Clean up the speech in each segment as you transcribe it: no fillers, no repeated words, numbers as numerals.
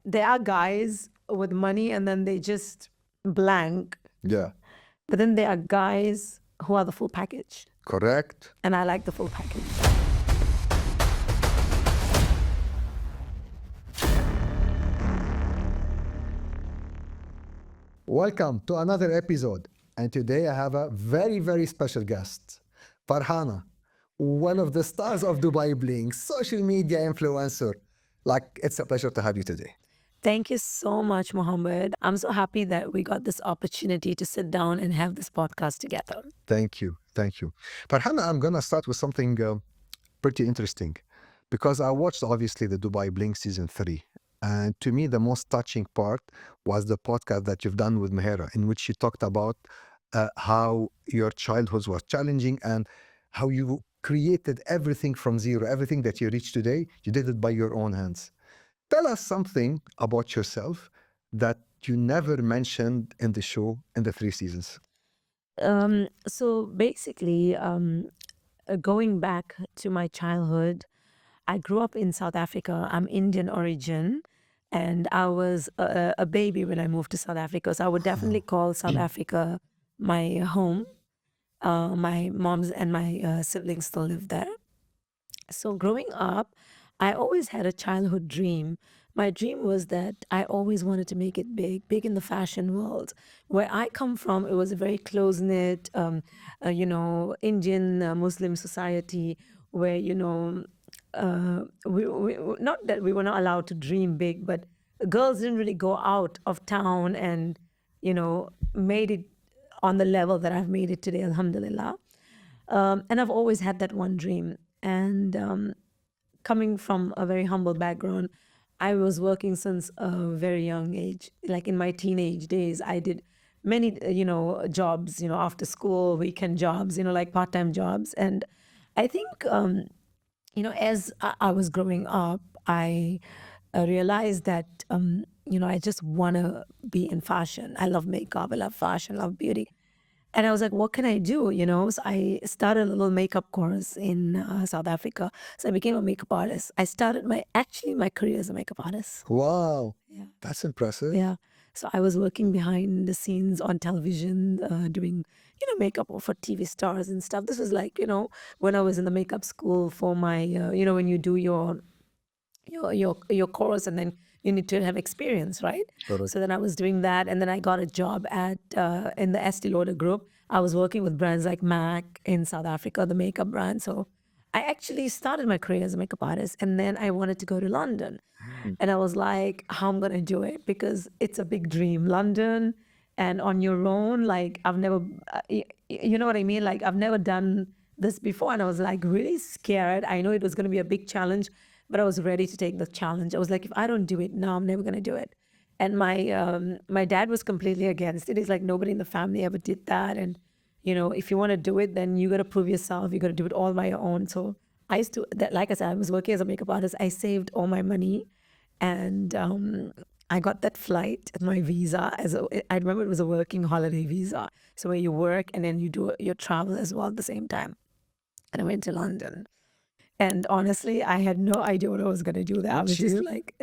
there are guys with money and then they just blank. Yeah, But then there are guys who are the full package. correct. And I like the full package. Welcome to another episode. And today I have a very, very special guest, Farhana, one of the stars of Dubai Bling, social media influencer. Like, it's a pleasure to have you today. Thank you so much, Mohammed. I'm so happy that we got this opportunity to sit down and have this podcast together. Thank you. Thank you. Farhana, I'm going to start with something pretty interesting because I watched obviously the Dubai Bling season 3. And to me, the most touching part was the podcast that you've done with Mehera, in which you talked about how your childhood was challenging and how you created everything from zero. Everything that you reach today, you did it by your own hands. Tell us something about yourself that you never mentioned in the show in the 3 seasons. So basically, going back to my childhood, I grew up in South Africa. I'm Indian origin, and I was a baby when I moved to South Africa. So I would definitely call South Africa my home. My mom's and my siblings still live there. So growing up, I always had a childhood dream. My dream was that I always wanted to make it big, big in the fashion world. Where I come from, it was a very close-knit, Indian Muslim society where, not that we were not allowed to dream big, but girls didn't really go out of town and, made it on the level that I've made it today, alhamdulillah. And I've always had that one dream. And coming from a very humble background, I was working since a very young age. Like in my teenage days, I did many, jobs, after school, weekend jobs, like part-time jobs. And I think, as I was growing up, I realized that, I just want to be in fashion. I love makeup, I love fashion, I love beauty. And I was like, what can I do? So I started a little makeup course in South Africa. So I became a makeup artist. I started my career as a makeup artist. Wow, Yeah. that's impressive. Yeah. So I was working behind the scenes on television, doing, makeup for TV stars and stuff. This was like, when I was in the makeup school for my, when you do your course and then you need to have experience, right? Correct. So then I was doing that, and then I got a job at in the Estee Lauder group. I was working with brands like MAC in South Africa, the makeup brand. So I actually started my career as a makeup artist, and then I wanted to go to London, and I was like, how I'm gonna do it, because it's a big dream, London, and on your own. Like I've never, you know what I mean? Like I've never done this before, and I was like really scared. I know it was gonna be a big challenge, but I was ready to take the challenge. I was like, if I don't do it now, I'm never gonna do it. And my dad was completely against it. He's like, nobody in the family ever did that, and if you want to do it, then you got to prove yourself. You got to do it all by your own. So I used to, that, like I said, I was working as a makeup artist. I saved all my money, and I got that flight and my visa. I remember it was a working holiday visa, so where you work and then you do your travel as well at the same time. And I went to London. And honestly, I had no idea what I was going to do there. I was just like,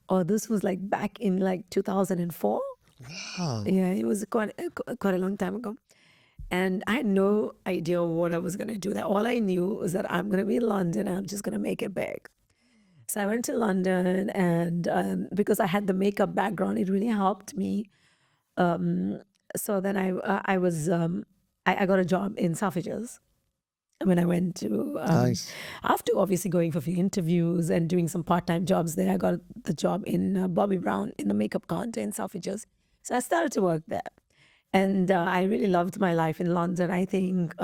oh, this was like back in like 2004. Wow. Yeah, it was quite a long time ago. And I had no idea what I was going to do there. All I knew was that I'm going to be in London and I'm just going to make it big. So I went to London, and because I had the makeup background, it really helped me. So then I got a job in Selfridges. When I went to, Nice. after obviously going for a few interviews and doing some part-time jobs there, I got the job in Bobby Brown in the makeup counter in Selfridges. So I started to work there. And I really loved my life in London. I think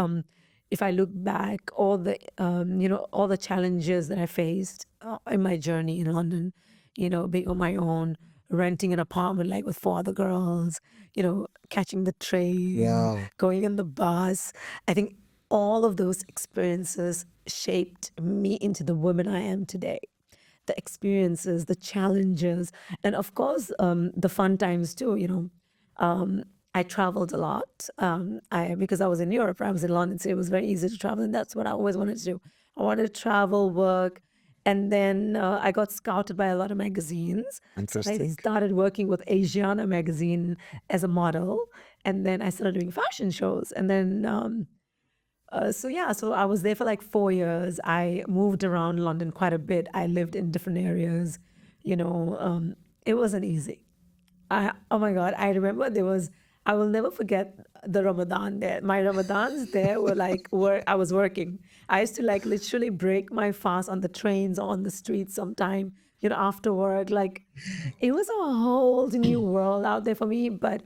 if I look back, all the challenges that I faced in my journey in London, being on my own, renting an apartment like with 4 other girls, catching the train, Wow. going in the bus. I think all of those experiences shaped me into the woman I am today. The experiences, the challenges, and of course, the fun times too. I traveled a lot because I was in Europe. I was in London, so it was very easy to travel, and that's what I always wanted to do. I wanted to travel, work, And then I got scouted by a lot of magazines. So I Interesting. started working with Asiana magazine as a model. And then I started doing fashion shows. And then, so I was there for like 4 years. I moved around London quite a bit. I lived in different areas. It wasn't easy. Oh my God, I remember I will never forget the Ramadan there. My Ramadans there were like, I was working. I used to like literally break my fast on the trains or on the streets sometime, after work. Like, it was a whole new world out there for me, but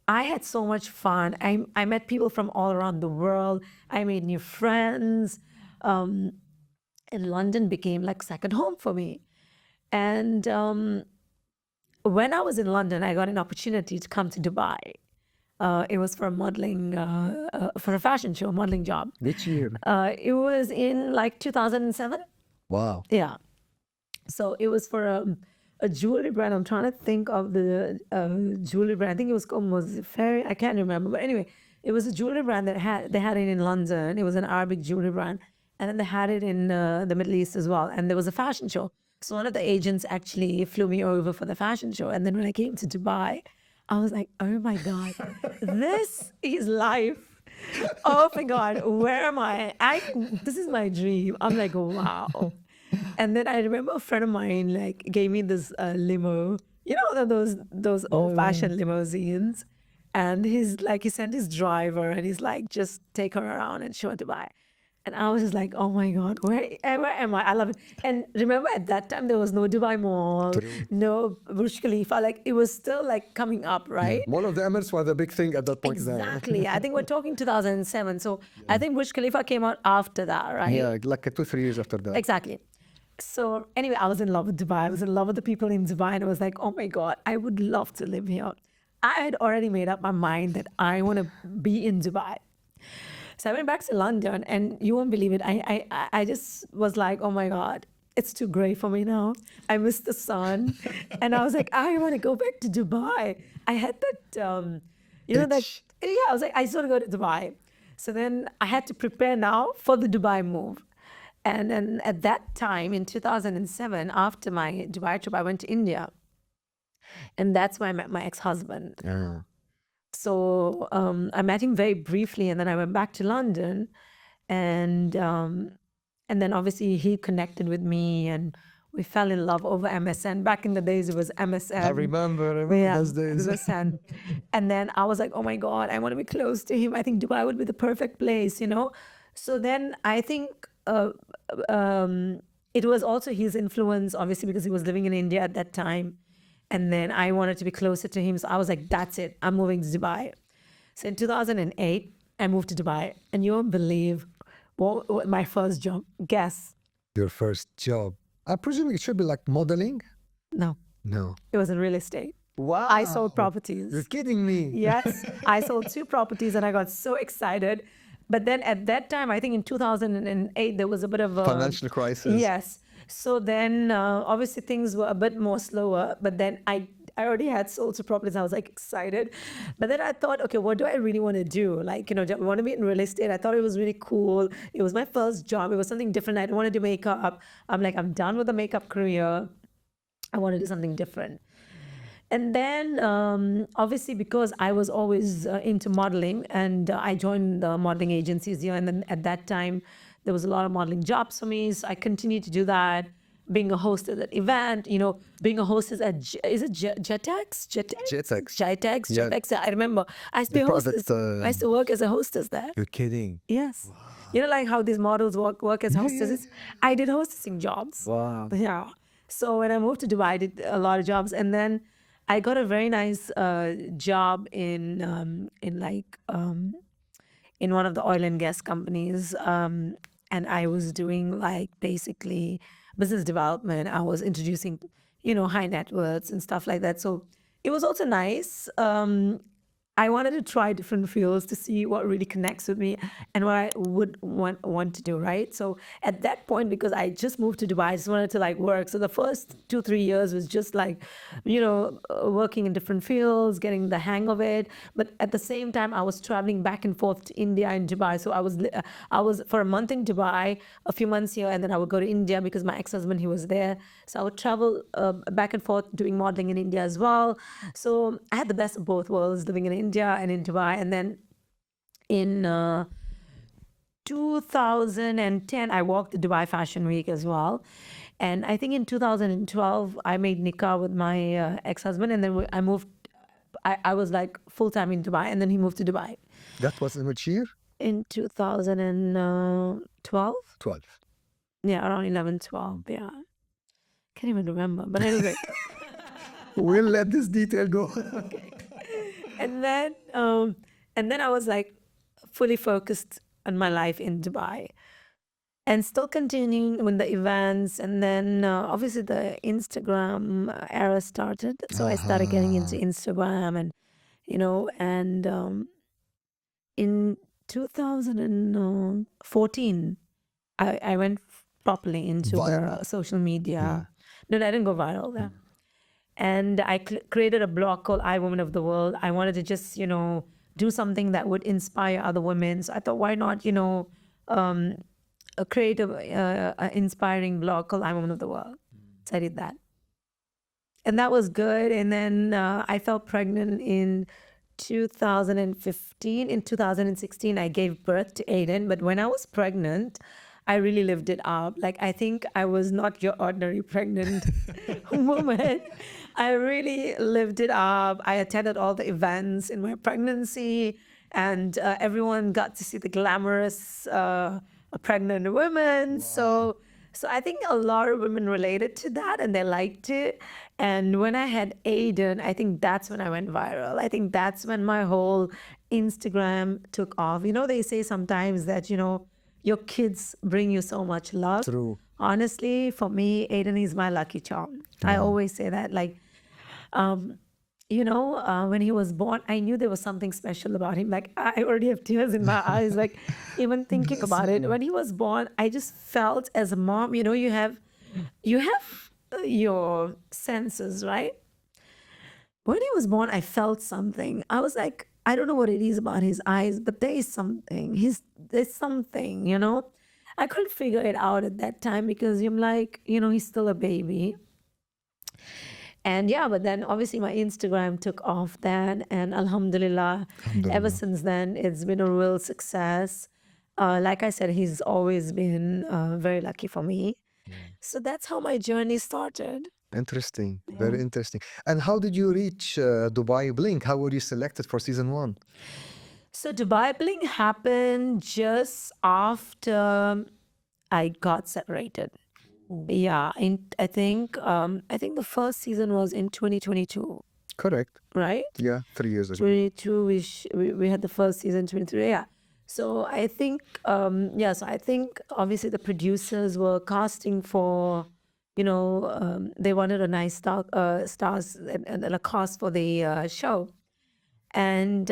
I had so much fun. I met people from all around the world. I made new friends. And London became like second home for me. And when I was in London, I got an opportunity to come to Dubai. It was for for a fashion show, modeling job. Which year? It was in like 2007. Wow. Yeah. So it was for a jewelry brand. I'm trying to think of the jewelry brand. I think it was called Moziferi. I can't remember. But anyway, it was a jewelry brand they had it in London. It was an Arabic jewelry brand. And then they had it in the Middle East as well. And there was a fashion show. So one of the agents actually flew me over for the fashion show. And then when I came to Dubai, I was like, oh my God, this is life. Oh my God, where am I? This is my dream. I'm like, wow. And then I remember a friend of mine like gave me this limo, those old fashioned limousines, and he sent his driver and he's like, just take her around and show her Dubai. And I was just like, oh my God, where am I? I love it. And remember at that time, there was no Dubai Mall, True. no Burj Khalifa. Like it was still like coming up, right? Mall of the Emirates was a big thing at that point there. Exactly. I think we're talking 2007. So I think Burj Khalifa came out after that, right? Yeah, like 2, 3 years after that. Exactly. So anyway, I was in love with Dubai. I was in love with the people in Dubai, and I was like, oh my God, I would love to live here. I had already made up my mind that I want to be in Dubai. So I went back to London, and you won't believe it. I just was like, oh my God, it's too gray for me now. I miss the sun, and I was like, I want to go back to Dubai. I had that, that Itch. yeah. I was like, I just want to go to Dubai. So then I had to prepare now for the Dubai move. And then at that time in 2007, after my Dubai trip, I went to India. And that's where I met my ex-husband. Yeah. So I met him very briefly, and then I went back to London, and then obviously he connected with me, and we fell in love over MSN. Back in the days, it was MSN. I remember Yeah, those days. MSN. And then I was like, oh my God, I want to be close to him. I think Dubai would be the perfect place, So then I think it was also his influence, obviously, because he was living in India at that time. And then I wanted to be closer to him. So I was like, that's it. I'm moving to Dubai. So in 2008, I moved to Dubai. And you won't believe what my first job. Guess. Your first job. I presume it should be like modeling? No, No. it was in real estate. Wow. I sold properties. You're kidding me. Yes, I sold 2 properties and I got so excited. But then at that time, I think in 2008, there was a bit of a Financial crisis. Yes. So then obviously things were a bit more slower, but then I already had sold 2 properties. I was like excited. But then I thought, okay, what do I really want to do? Like, do I want to be in real estate? I thought it was really cool. It was my first job. It was something different. I didn't want to do makeup. I'm like, I'm done with the makeup career. I want to do something different. And then, obviously, because I was always into modeling, and I joined the modeling agencies here. And then at that time, there was a lot of modeling jobs for me. So I continued to do that, being a hostess at event, being a hostess at, is it Jetex? Jetex. Jetex, Yeah. Jetex. I remember. I used to be a private, hostess. I used to work as a hostess there. You're kidding. Yes. Like how these models work as hostesses. I did hostessing jobs. Wow. Yeah. So when I moved to Dubai, I did a lot of jobs, and then I got a very nice job in one of the oil and gas companies, and I was doing like basically business development. I was introducing, high net worths and stuff like that. So it was also nice. I wanted to try different fields to see what really connects with me and what I would want to do, right? So at that point, because I just moved to Dubai, I just wanted to like work. So the first 2 3 years was just like, working in different fields, getting the hang of it. But at the same time, I was traveling back and forth to India and Dubai. So I was for a month in Dubai, a few months here, and then I would go to India because my ex-husband, he was there. So I would travel back and forth doing modeling in India as well. So I had the best of both worlds, living in India and in Dubai. And then in 2010, I walked the Dubai Fashion Week as well. And I think in 2012, I made nikah with my ex-husband, and then I moved. I was like full time in Dubai, and then he moved to Dubai That was in which year? in 2012. 12. Yeah, around 11, 12. Yeah, can't even remember. But anyway, We'll let this detail go. and then I was like fully focused on my life in Dubai, and still continuing with the events. And then obviously the Instagram era started, so I started getting into Instagram, and in 2014, I went properly into social media. No, I didn't go viral there. And I created a blog called I Woman of the World. I wanted to just, do something that would inspire other women. So I thought, why not, create a inspiring blog called I Woman of the World. So I did that. And that was good. And then I fell pregnant in 2015. In 2016, I gave birth to Aiden. But when I was pregnant, I really lived it up. Like, I think I was not your ordinary pregnant woman. I really lived it up. I attended all the events in my pregnancy, and everyone got to see the glamorous pregnant women. So I think a lot of women related to that, and they liked it. And when I had Aiden, I think that's when I went viral. I think that's when my whole Instagram took off. They say sometimes that, your kids bring you so much love. True. Honestly, for me, Aiden is my lucky charm. I always say that. Like, when he was born, I knew there was something special about him. Like, I already have tears in my eyes. Like, even thinking about it. When he was born, I just felt as a mom, you have your senses, right? When he was born, I felt something. I was like, I don't know what it is about his eyes, but there is something. There's something, I couldn't figure it out at that time because I'm like, he's still a baby. And yeah, but then obviously my Instagram took off then, and Alhamdulillah, ever since then, it's been a real success. Like I said, he's always been very lucky for me. So that's how my journey started. Interesting. Very interesting. And how did you reach Dubai Bling? How were you selected for season 1? So Dubai Bling happened just after I got separated. Yeah, I think the first season was in 2022, Correct. right? Yeah, 3 years ago. 22, we had the first season, 23. Yeah. So I think obviously the producers were casting for, they wanted a nice stars and a cast for the show. And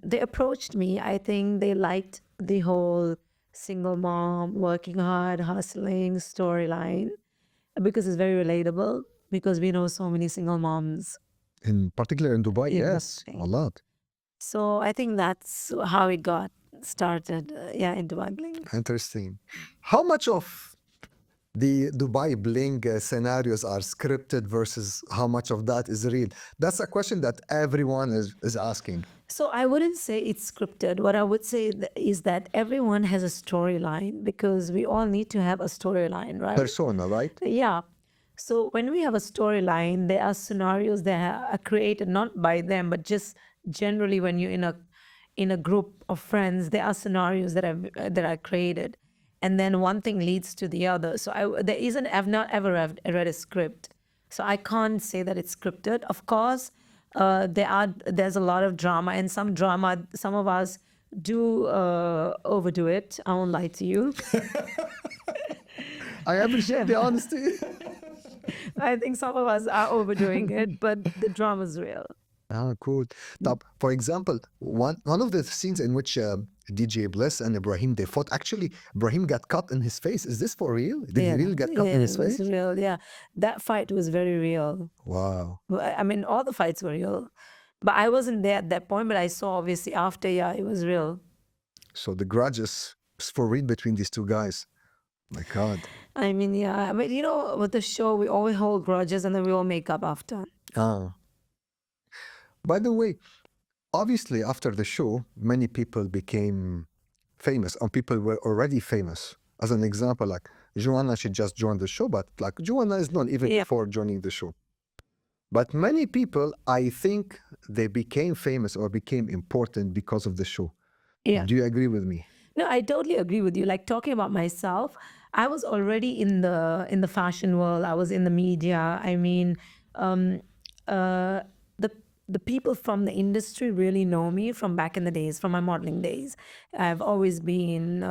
they approached me. I think they liked the whole single mom, working hard, hustling storyline because it's very relatable, because we know so many single moms. In particular in Dubai, In yes, Dubai. a lot. So I think that's how it got started, in Dubai Bling. Interesting. How much of the Dubai Bling scenarios are scripted versus how much of that is real? That's a question that everyone is asking. So I wouldn't say it's scripted. What I would say is that everyone has a storyline, because we all need to have a storyline, right? Persona, right? Yeah. So when we have a storyline, there are scenarios that are created not by them, but just generally when you're in a group of friends, there are scenarios that are created, and then one thing leads to the other. So I've not ever read a script, so I can't say that it's scripted. Of course, there's a lot of drama, and some of us do overdo it. I won't lie to you. I appreciate the honesty. I think some of us are overdoing it, but the drama's real. Ah, cool. Now, for example, one of the scenes in which DJ Bliss and Ibrahim they fought, actually, Ibrahim got cut in his face. Is this for real? Did he Yeah, really get cut yeah, in his it was face? real. Yeah, that fight was very real. Wow. Well, I mean, all the fights were real, but I wasn't there at that point. But I saw obviously after. Yeah, it was real. So the grudges is for real between these two guys. My God. I mean, yeah. I mean, you know, with the show, we always hold grudges and then we all make up after. Ah. By the way, obviously, after the show, many people became famous, and people were already famous. As an example, like Joanna, she just joined the show, but like Joanna is known even Yeah, before joining the show. But many people, I think, they became famous or became important because of the show. yeah. Do you agree with me? No, I totally agree with you. Like talking about myself, I was already in the fashion world. I was in the media. I mean, um, uh, the the people from the industry really know me from back in the days, from my modeling days. I've always been,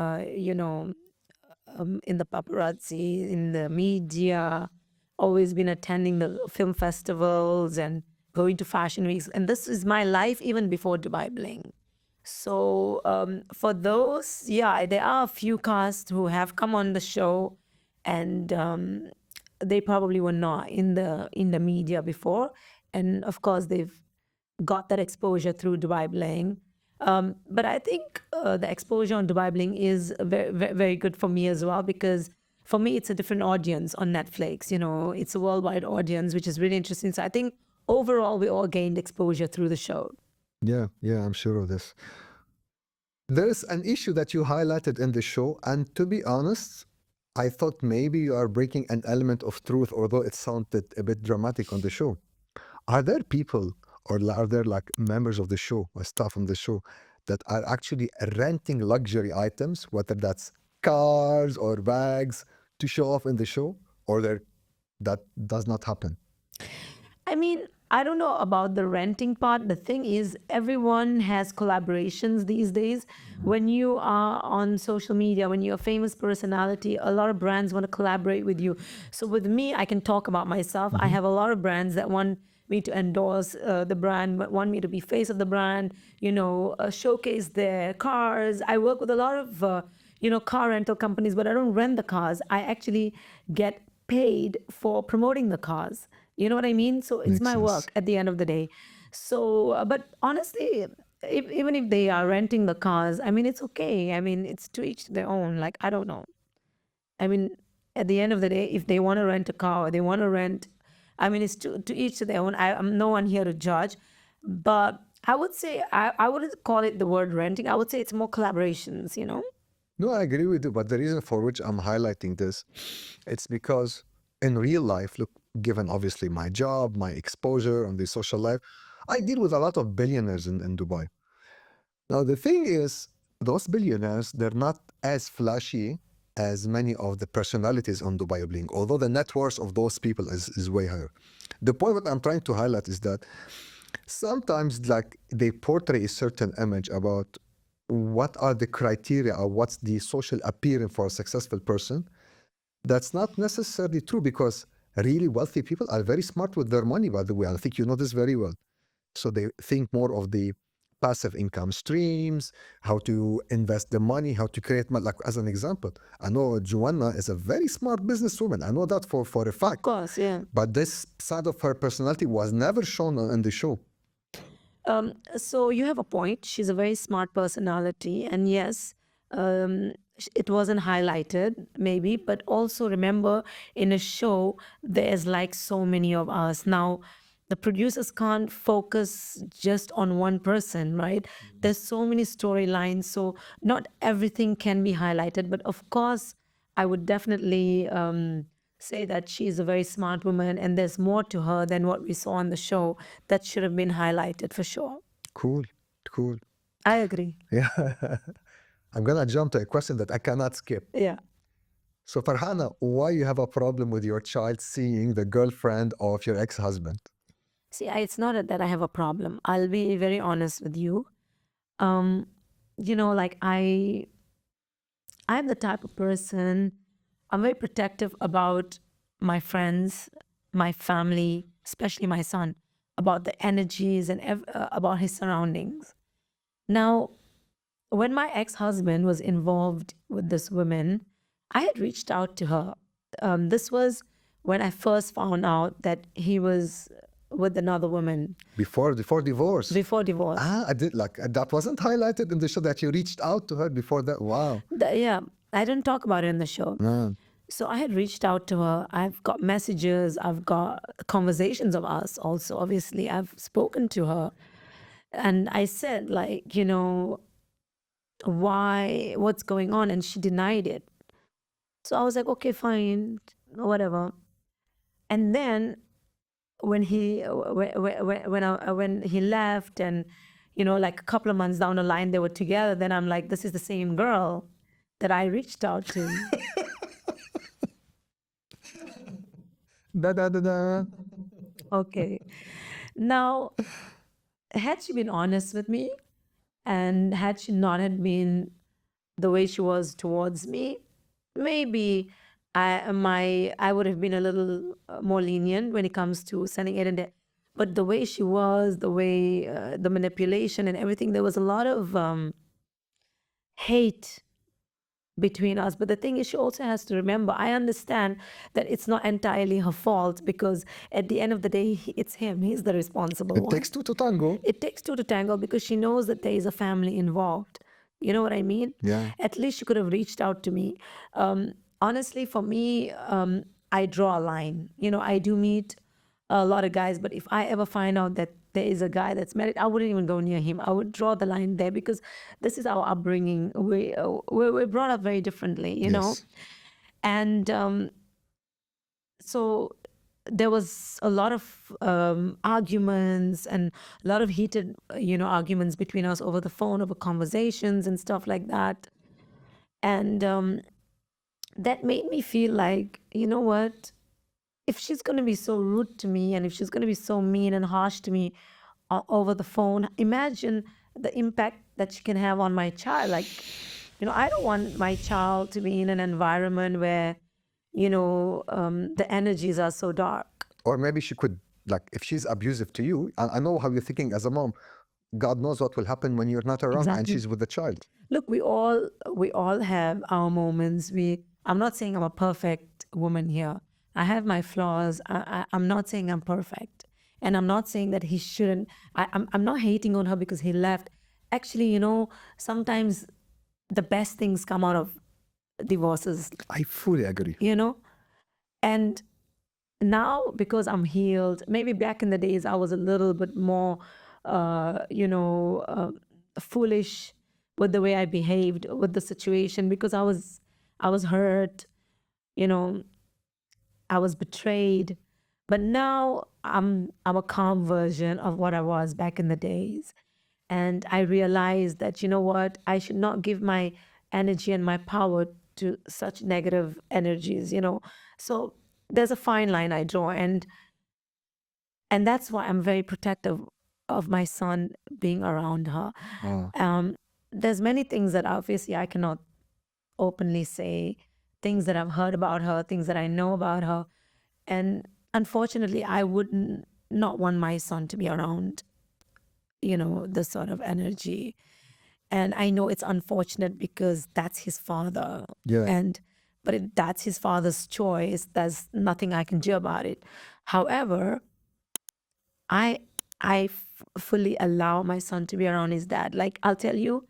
in the paparazzi, in the media, always been attending the film festivals and going to fashion weeks. And this is my life even before Dubai Bling. So for those, yeah, there are a few casts who have come on the show, and they probably were not in the media before, and of course they've got that exposure through Dubai Bling. But I think the exposure on Dubai Bling is very, very, very good for me as well, because for me it's a different audience on Netflix. You know, it's a worldwide audience, which is really interesting. So I think overall we all gained exposure through the show. Yeah, yeah, I'm sure of this. There's an issue that you highlighted in the show, and to be honest, I thought maybe you are breaking an element of truth, although it sounded a bit dramatic on the show. Are there people or are there like members of the show or staff on the show that are actually renting luxury items, whether that's cars or bags, to show off in the show, or that does not happen? I mean, I don't know about the renting part. The thing is, everyone has collaborations these days. When you are on social media, when you're a famous personality, a lot of brands want to collaborate with you. So, with me, I can talk about myself. I have a lot of brands that want me to endorse the brand, want me to be face of the brand, showcase their cars. I work with a lot of, car rental companies, but I don't rent the cars. I actually get paid for promoting the cars. You know what I mean? So it's Makes my sense. work at the end of the day. So, but honestly, even if they are renting the cars, I mean, it's okay. I mean, it's to each their own. Like, I don't know. I mean, at the end of the day, if they want to rent a car or they want to rent, I mean, it's to each their own. I'm no one here to judge. But I would say, I wouldn't call it the word renting. I would say it's more collaborations. No, I agree with you, but the reason for which I'm highlighting this, it's because in real life, look, given obviously my job, my exposure on the social life, I deal with a lot of billionaires in Dubai. Now, the thing is, those billionaires, they're not as flashy as many of the personalities on Dubai Bling, although the net worth of those people is way higher. The point that I'm trying to highlight is that sometimes like they portray a certain image about what are the criteria or what's the social appearance for a successful person. That's not necessarily true because really wealthy people are very smart with their money, by the way. I think you know this very well. So they think more of the passive income streams, how to invest the money, how to create money. Like as an example, I know Joanna is a very smart businesswoman. I know that for a Of fact. course, yeah. But this side of her personality was never shown in the show. So you have a point. She's a very smart personality, and yes, it wasn't highlighted, maybe, but also remember in a show, there's like so many of us. Now, the producers can't focus just on one person, right? There's so many storylines, so not everything can be highlighted, but of course, I would definitely say that she's a very smart woman and there's more to her than what we saw on the show that should have been highlighted for sure. Cool, cool. I agree. Yeah. I'm gonna jump to a question that I cannot skip. Yeah. So Farhana, why you have a problem with your child seeing the girlfriend of your ex-husband? See, it's not that I have a problem. I'll be very honest with you. Um, like I'm the type of person, I'm very protective about my friends, my family, especially my son. about the energies and about his surroundings. Now, when my ex-husband was involved with this woman, I had reached out to her. This was when I first found out that he was with another woman Before divorce. before divorce. I did like that wasn't highlighted in the show that you reached out to her before that. Wow. Yeah, I didn't talk about it in the show. Ah. So I had reached out to her. I've got messages, I've got conversations of us also. Obviously, I've spoken to her. And I said, like, what's going on? And she denied it. So I was like, okay, fine, whatever. And then when when he left, and like a couple of months down the line they were together, then I'm like, this is the same girl that I reached out to. Da, da, da, da. Okay. Now, had she been honest with me, and had she not had been the way she was towards me, maybe I would have been a little more lenient when it comes to sending it in there. But the way she was, the way the manipulation and everything, there was a lot of hate between us. But the thing is, she also has to remember, I understand that it's not entirely her fault, because at the end of the day, it's him. He's the responsible It one. takes two to tango. It takes two to tango, because she knows that there is a family involved. You know what I mean? Yeah. At least she could have reached out to me. Honestly, for me, I draw a line. I do meet a lot of guys, but if I ever find out that there is a guy that's married, I wouldn't even go near him. I would draw the line there, because this is our upbringing. We're brought up very differently, Yes. and so there was a lot of arguments, and a lot of heated, arguments between us over the phone, over conversations and stuff like that. And that made me feel like, you know what? If she's going to be so rude to me, and if she's going to be so mean and harsh to me over the phone, imagine the impact that she can have on my child. Like, I don't want my child to be in an environment where, the energies are so dark. Or maybe she could, like, if she's abusive to you, I know how you're thinking as a mom. God knows what will happen when you're not around and Exactly. she's with the child. Look, we all have our moments. I'm not saying I'm a perfect woman here. I have my flaws. I'm not saying I'm perfect, and I'm not saying that he shouldn't. I'm not hating on her because he left. Actually, sometimes the best things come out of divorces. I fully agree. And now, because I'm healed, maybe back in the days I was a little bit more, foolish with the way I behaved with the situation, because I was hurt, I was betrayed. But now I'm a calm version of what I was back in the days. And I realized that, you know what, I should not give my energy and my power to such negative energies. So there's a fine line I draw, and that's why I'm very protective of my son being around her. There's many things that obviously I cannot openly say, things that I've heard about her, things that I know about her. And unfortunately, I would not want my son to be around, this sort of energy. And I know it's unfortunate, because that's his father. Yeah. But that's his father's choice. There's nothing I can do about it. However, I fully allow my son to be around his dad. Like, I'll tell you,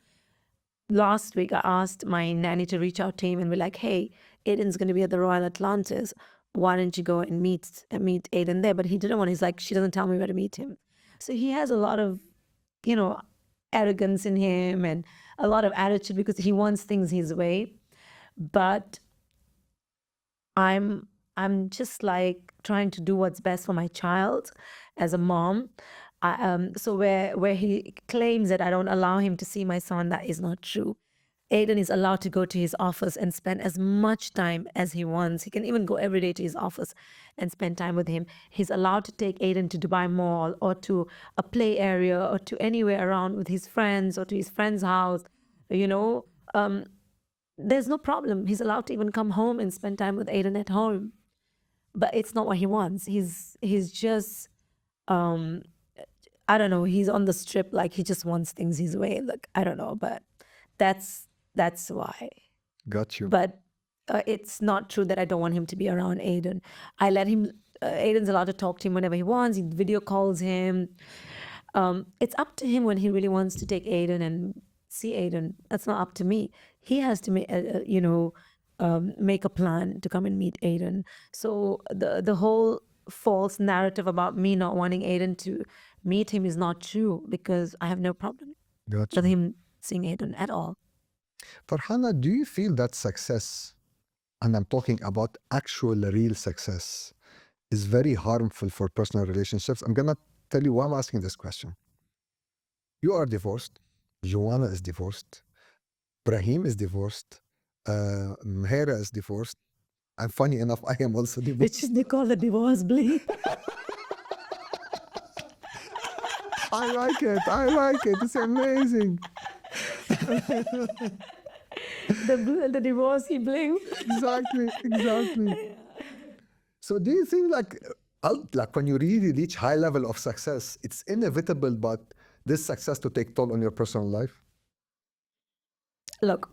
last week I asked my nanny to reach out to him and be like, hey, Aiden's going to be at the Royal Atlantis. Why don't you go and meet Aiden there? But he didn't want. He's like, she doesn't tell me where to meet him. So he has a lot of, arrogance in him, and a lot of attitude, because he wants things his way. But I'm just like trying to do what's best for my child as a mom. So where he claims that I don't allow him to see my son, that is not true. Aiden is allowed to go to his office and spend as much time as he wants. He can even go every day to his office and spend time with him. He's allowed to take Aiden to Dubai Mall, or to a play area, or to anywhere around with his friends, or to his friend's house. There's no problem. He's allowed to even come home and spend time with Aiden at home. But it's not what he wants. He's just I don't know, he's on the strip, like he just wants things his way. Like, I don't know, but that's why. Got you. But it's not true that I don't want him to be around Aiden. I let him. Aiden's allowed to talk to him whenever he wants. He video calls him. It's up to him when he really wants to take Aiden and see Aiden. That's not up to me. He has to make, make a plan to come and meet Aiden. So the whole false narrative about me not wanting Aiden to meet him is not true, because I have no problem Got with you. him seeing Aiden at all. Farhana, do you feel that success, and I'm talking about actual real success, is very harmful for personal relationships? I'm gonna tell you why I'm asking this question. You are divorced. Joanna is divorced. Brahim is divorced. Mehera is divorced. And funny enough, I am also divorced. Which is they call the divorce bling. I like it. I like it. It's amazing. the divorcee bling. Exactly. Exactly. So do you think like when you really reach high level of success, it's inevitable, but this success to take toll on your personal life? Look,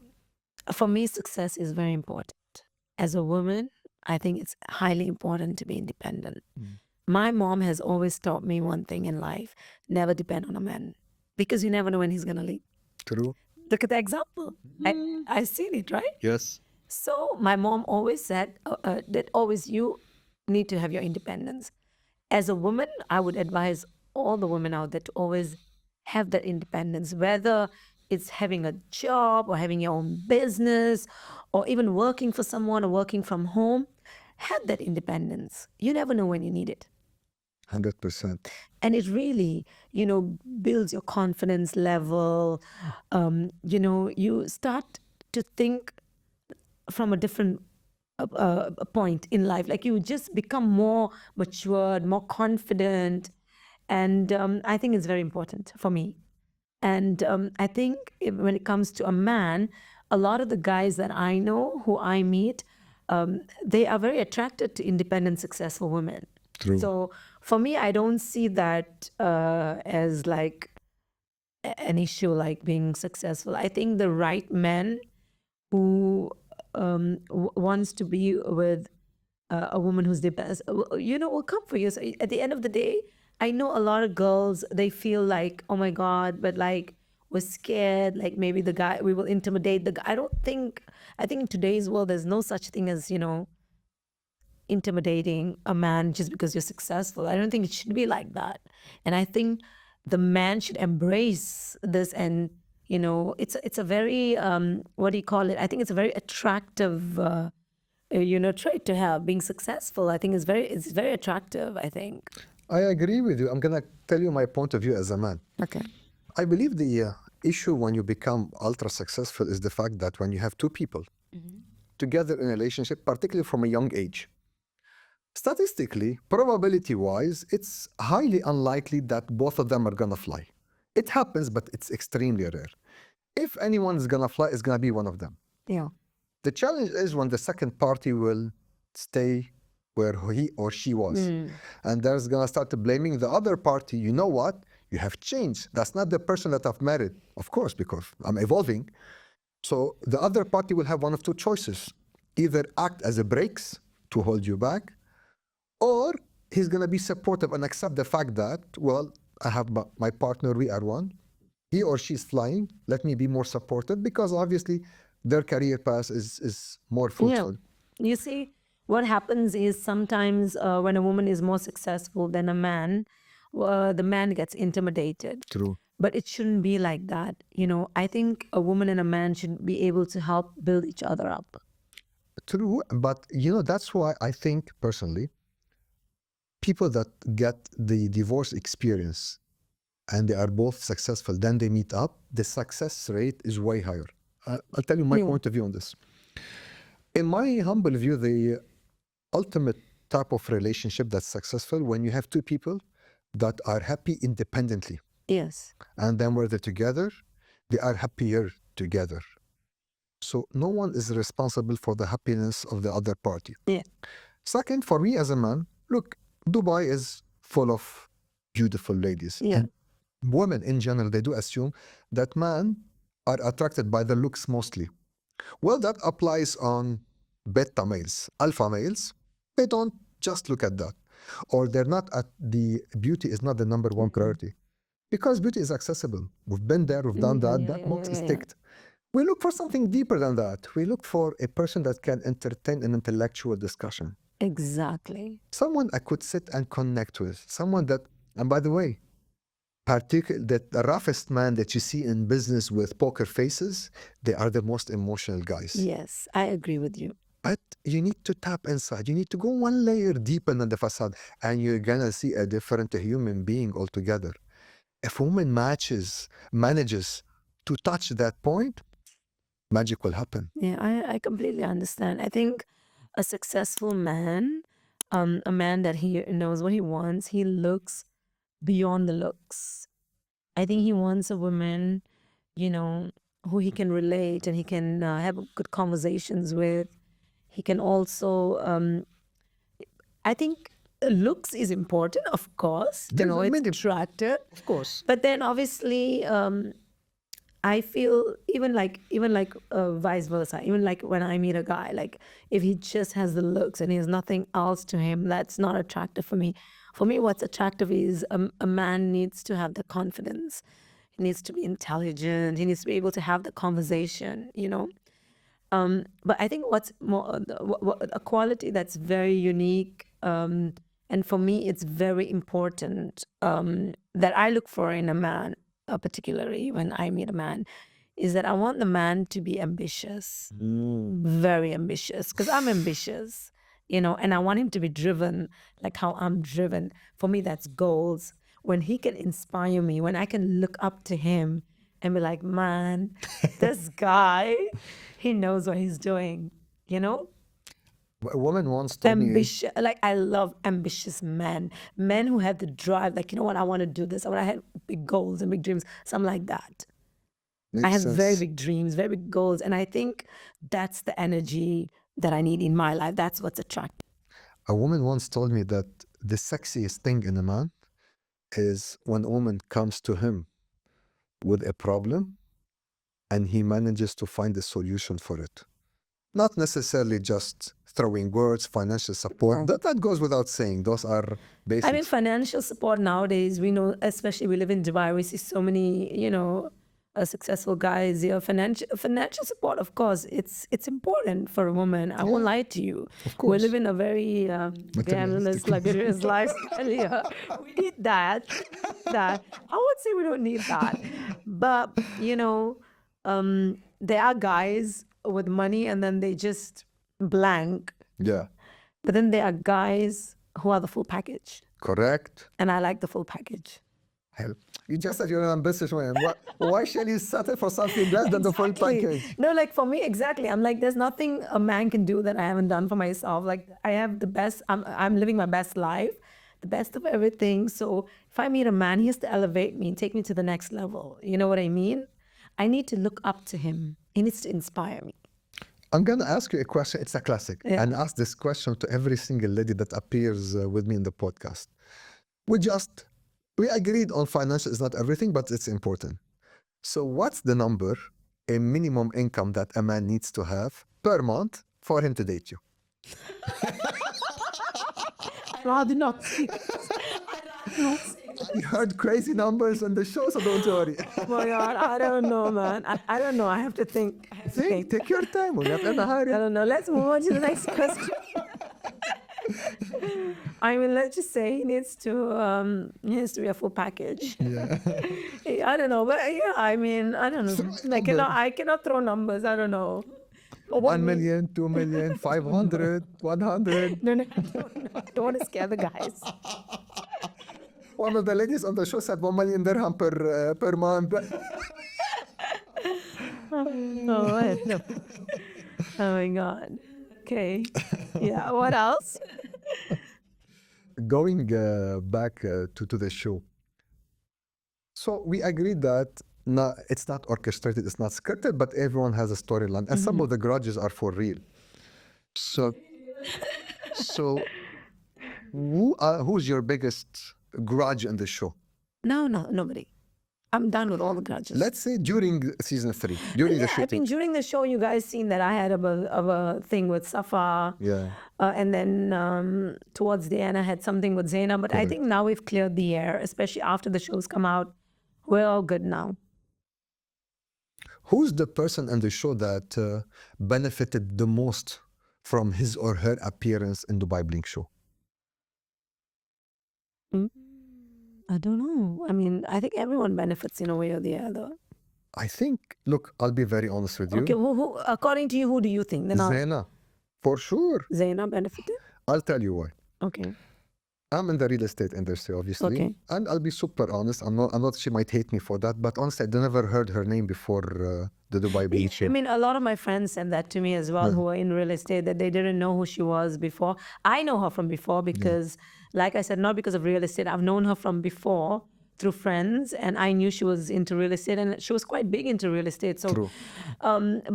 for me, success is very important. As a woman, I think it's highly important to be independent. My mom has always taught me one thing in life: never depend on a man, because you never know when he's going to leave. True. Look at the example. I've seen it, right? Yes. So my mom always said that always you need to have your independence. As a woman, I would advise all the women out there to always have that independence, whether it's having a job or having your own business or even working for someone or working from home. Have that independence. You never know when you need it. 100%. And it really, builds your confidence level. You start to think from a different point in life. Like you just become more matured, more confident. And I think it's very important for me. And I think when it comes to a man, a lot of the guys that I know who I meet, they are very attracted to independent, successful women. True. So for me, I don't see that as like an issue, like being successful. I think the right man who wants to be with a woman who's the best, will come for you. So at the end of the day, I know a lot of girls, they feel like, oh my God, but like we're scared, like maybe the guy, we will intimidate the guy. I think in today's world, there's no such thing as, intimidating a man just because you're successful. I don't think it should be like that. And I think the man should embrace this. And it's a very what do you call it? I think it's a very attractive trait to have. Being successful, I think it's very attractive, I think. I agree with you. I'm gonna tell you my point of view as a man. Okay. I believe the issue when you become ultra successful is the fact that when you have two people together in a relationship, particularly from a young age, statistically, probability wise, it's highly unlikely that both of them are gonna fly. It happens, but it's extremely rare. If anyone's gonna fly, it's gonna be one of them. Yeah. The challenge is when the second party will stay where he or she was. And there's gonna start blaming the other party. You know what? You have changed. That's not the person that I've married. Of course, because I'm evolving. So the other party will have one of two choices. Either act as a brakes to hold you back, or he's gonna be supportive and accept the fact that, well, I have my partner, we are one. He or she's flying. Let me be more supportive, because obviously their career path is more fruitful. Yeah. You see, what happens is sometimes when a woman is more successful than a man, the man gets intimidated. True. But it shouldn't be like that. I think a woman and a man should be able to help build each other up. True, but that's why I think personally, people that get the divorce experience and they are both successful, then they meet up, the success rate is way higher. I'll tell you my point of view on this. In my humble view, the ultimate type of relationship that's successful when you have two people that are happy independently. Yes. And then when they're together, they are happier together. So no one is responsible for the happiness of the other party. Yeah. Second, for me as a man, look, Dubai is full of beautiful ladies. Yeah. women in general, they do assume that men are attracted by the looks mostly. Well, that applies on beta males. Alpha males, they don't just look at that. Or they're not at the beauty is not the number one priority. Because beauty is accessible. We've been there, we've done that, that box is ticked. We look for something deeper than that. We look for a person that can entertain an intellectual discussion. Exactly. Someone I could sit and connect with. Someone that, and by the way, that the roughest man that you see in business with poker faces, they are the most emotional guys. Yes, I agree with you. But you need to tap inside. You need to go one layer deeper than the facade, and you're gonna see a different human being altogether. If a woman manages to touch that point, magic will happen. Yeah, I completely understand. I think a successful man, a man that he knows what he wants, he looks beyond the looks. I think he wants a woman, you know, who he can relate and he can have good conversations with. He can also, I think looks is important, of course. There's It's many, attractive. of course. But then obviously, I feel even like vice versa. Even like when I meet a guy, like if he just has the looks and he has nothing else to him, that's not attractive for me. For me, what's attractive is a man needs to have the confidence. He needs to be intelligent. He needs to be able to have the conversation. But I think what's more a quality that's very unique, and for me, it's very important that I look for in a man, particularly when I meet a man, is that I want the man to be ambitious, very ambitious, because I'm ambitious, and I want him to be driven like how I'm driven. For me, that's goals. When he can inspire me, when I can look up to him and be like, man, this guy, he knows what he's doing, A woman once told me, ambitious. Like I love ambitious men who have the drive, like, you know what, I want to do this. I want to have big goals and big dreams, something like that. I have very big dreams, very big goals, and I think that's the energy that I need in my life. That's what's attractive. A woman once told me that the sexiest thing in a man is when a woman comes to him with a problem and he manages to find a solution for it. Not necessarily just throwing words, financial support. That goes without saying. Those are basics. I mean, financial support nowadays, we know, especially we live in Dubai, we see so many, successful guys here. Financial support, of course, it's important for a woman. I won't lie to you. Of We course. live in a very glamorous, luxurious lifestyle here. We need that. I would say we don't need that. But, there are guys with money and then they just blank. Yeah, But then there are guys who are the full package. correct. And I like the full package. Hell, you just said you're an ambitious woman. Why shall you settle for something less than the full Exactly. package? No, like for me, exactly. I'm like, there's nothing a man can do that I haven't done for myself. Like I have the best, I'm living my best life, the best of everything. So if I meet a man, he has to elevate me and take me to the next level. You know what I mean? I need to look up to him. He needs to inspire me. I'm going to ask you a question. It's a classic. Yeah. And ask this question to every single lady that appears with me in the podcast. We agreed on financial is not everything, but it's important. So what's the number, a minimum income that a man needs to have per month for him to date you? I'd rather not see this. I'd rather not see this. You heard crazy numbers on the show, so don't worry. Oh my God, I don't know, man. I don't know. I have to think. Think, take your time. We're not in a I hurry. don't know. Let's move on to the next question. I mean, let's just say he needs to be a full package. Yeah. I don't know, but yeah, I mean, I don't know. I cannot throw numbers. I don't know. 1 million, 2 million, 500, 100. No, don't want to scare the guys. One of the ladies on the show said 1 million dirham per month. Oh, I know. Oh my God. Okay. Yeah. What else? Going back to the show. So we agreed that it's not orchestrated, it's not scripted, but everyone has a storyline. And some of the grudges are for real. So who's your biggest grudge in the show? No, nobody. I'm done with all the grudges. Let's say during season 3, during the Yeah, I shooting. mean, during the show, you guys seen that I had a thing with Safa. Yeah, And then towards the end, I had something with Zaina. But I correct. think now we've cleared the air, especially after the shows come out. We're all good now. Who's the person in the show that benefited the most from his or her appearance in Dubai Bling show? Mm, I don't know. I mean, I think everyone benefits in a way or the other. I think, look, I'll be very honest with you. Okay, according to you, who do you think? Then Zaina, for sure. Zaina benefited? I'll tell you why. Okay. I'm in the real estate industry, obviously, Okay. and I'll be super honest. I'm not. She might hate me for that, but honestly, I never heard her name before the Dubai Bling I show. mean, a lot of my friends said that to me as well, who are in real estate, that they didn't know who she was before. I know her from before because, like I said, not because of real estate. I've known her from before through friends, and I knew she was into real estate, and she was quite big into real estate. So, True.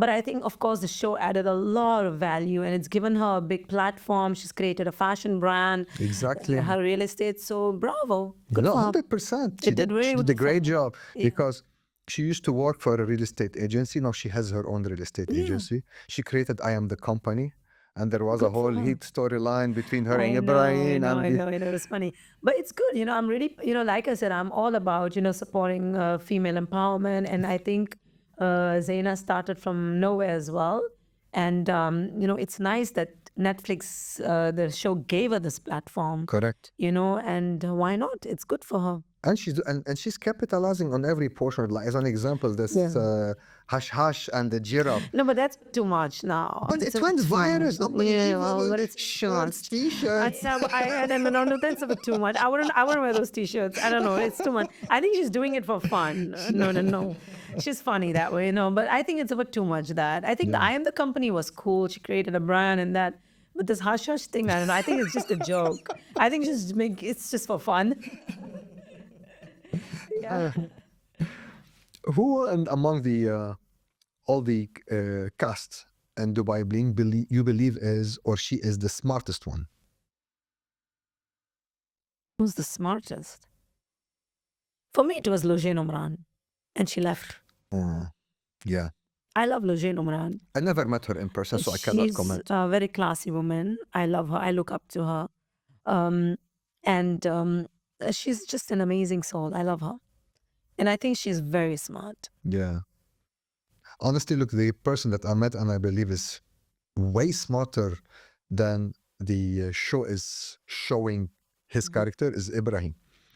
but I think, of course, the show added a lot of value, and it's given her a big platform. She's created a fashion brand, Exactly. her real estate. So, bravo, good No, for her. 100%. She did really she good did a for great her. job because she used to work for a real estate agency. Now she has her own real estate agency. She created I Am the Company, and there was a Good for whole her. heat storyline between her I and know, I Ibrahim. know, and I know, I know. It was funny, but it's good. I'm really, like I said, I'm all about supporting female empowerment, and I think Zaina started from nowhere as well. And it's nice that Netflix, the show, gave her this platform. Correct. And why not? It's good for her. And she's capitalizing on every portion. Like as an example, this Hush Hush and the giraffe. No, but that's too much now. But It's it a bit went too viral. much. Yeah, well, but it's too Shorts, much. t-shirts. No, that's a bit too much. I wouldn't wear those t-shirts. I don't know. It's too much. I think she's doing it for fun. No. She's funny that way, but I think it's a bit too much that. I think the I Am the Company was cool. She created a brand and that. But this hush hush thing, I don't know. I think it's just a joke. I think it's just for fun. Yeah. Who and among the all the cast and Dubai Bling you believe is or she is the smartest one? Who's the smartest? For me, it was Lojane Omran. And she left. Yeah. I love Lojane Omran. I never met her in person, so I cannot comment. She's a very classy woman. I love her. I look up to her. And she's just an amazing soul. I love her. And I think she's very smart. Yeah. Honestly, look, the person that I met and I believe is way smarter than the show is showing his character is Ibrahim.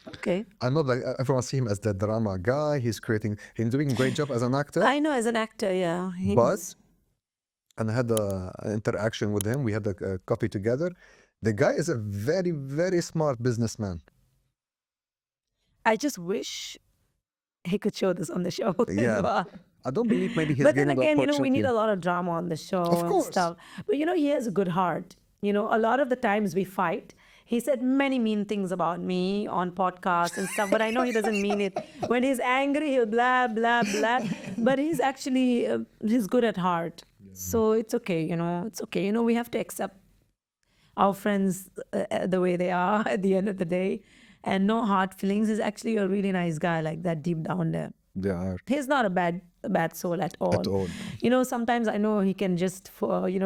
Okay. I know like everyone see him as the drama guy. He's doing a great job as an actor. I know, as an actor, yeah. And I had an interaction with him. We had a coffee together. The guy is a very, very smart businessman. I just wish he could show this on the show. Yeah. I don't believe maybe he's But then getting the again, we opportunity. need a lot of drama on the show Of and course. stuff. But he has a good heart. A lot of the times we fight. He said many mean things about me on podcasts and stuff, but I know he doesn't mean it. When he's angry, he'll blah, blah, blah. But he's actually, he's good at heart. So it's okay, it's okay. We have to accept our friends the way they are at the end of the day. And no hard feelings. He's actually a really nice guy like that deep down there. They are. He's not a bad soul at all. At all. Sometimes I know he can just,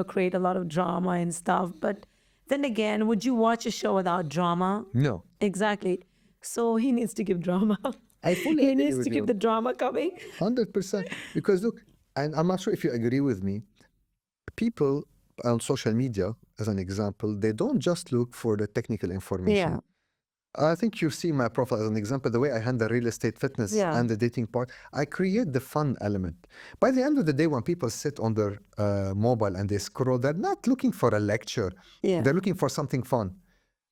create a lot of drama and stuff. But then again, would you watch a show without drama? No. Exactly. So he needs to give drama. I fully He agree needs with to you. keep the drama coming. 100%. Because look, and I'm not sure if you agree with me, people on social media, as an example, they don't just look for the technical information. Yeah. I think you see my profile as an example, the way I handle real estate, fitness, and the dating part. I create the fun element. By the end of the day, when people sit on their mobile and they scroll, they're not looking for a lecture. Yeah. They're looking for something fun.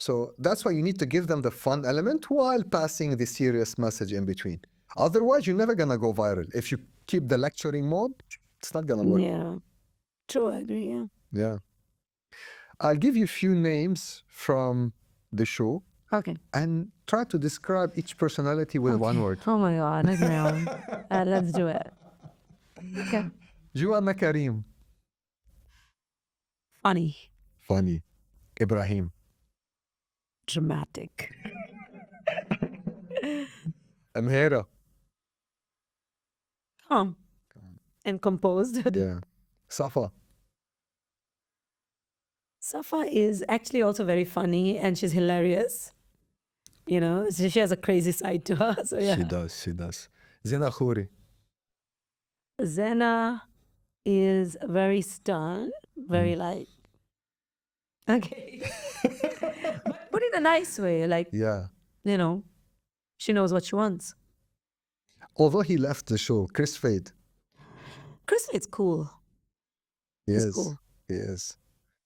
So that's why you need to give them the fun element while passing the serious message in between. Otherwise, you're never going to go viral. If you keep the lecturing mode, it's not going to work. Yeah. True, I agree, yeah. Yeah. I'll give you a few names from the show. Okay. And try to describe each personality with one word. Oh my God, let's do it. Okay. Joanna Karim. Funny. Funny. Ibrahim. Dramatic. Amhera. calm and composed. Yeah. Safa. Safa is actually also very funny and she's hilarious. You know, she has a crazy side to her. So She yeah. does. She does. Zina Khouri. Zena is very stern, very like, okay. But in a nice way, like, Yeah. you know, she knows what she wants. Although he left the show, Chris Fade. Chris is cool. He's Yes, cool. he is.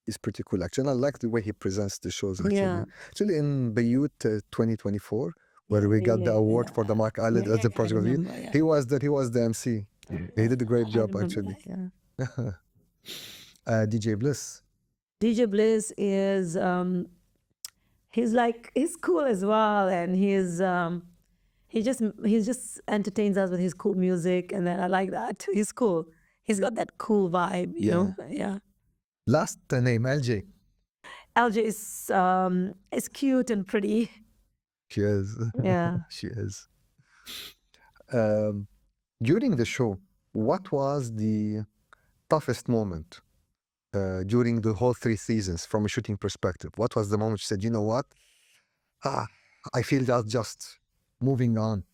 He's pretty cool. Actually, I like the way he presents the shows. Actually, Yeah. actually in Beirut 2024, where Yeah, we yeah, got the yeah, award for the Mark yeah, Island yeah, as the yeah, I project of the year, remember. Yeah, he was there. He was the MC. He did a great I job, remember actually. that. Yeah. DJ Bliss. DJ Bliss is he's cool as well, and he just entertains us with his cool music, and then I like that. He's cool. He's got that cool vibe, you know. Yeah. Last name LJ. LJ is cute and pretty. She is. Yeah. She is. During the show, what was the toughest moment during the whole 3 seasons from a shooting perspective? What was the moment you said, you know what? Ah, I feel that's just moving on.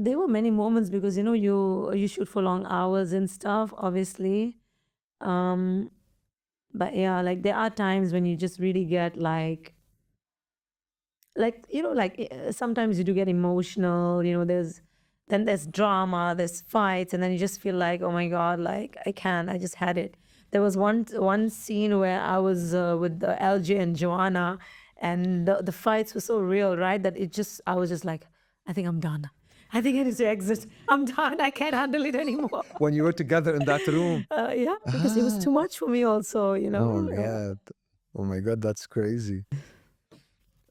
There were many moments because you shoot for long hours and stuff, obviously. But yeah, like there are times when you just really get sometimes you do get emotional. There's drama, there's fights, and then you just feel like, oh my god, like I just had it. There was one scene where I was with the LJ and Joanna, and the fights were so real, right? That I was just like, I think I'm done. I think I need to exit. I'm done. I can't handle it anymore. When you were together in that room. Yeah, because it was too much for me also, Oh my Yeah. God. Oh my God, that's crazy.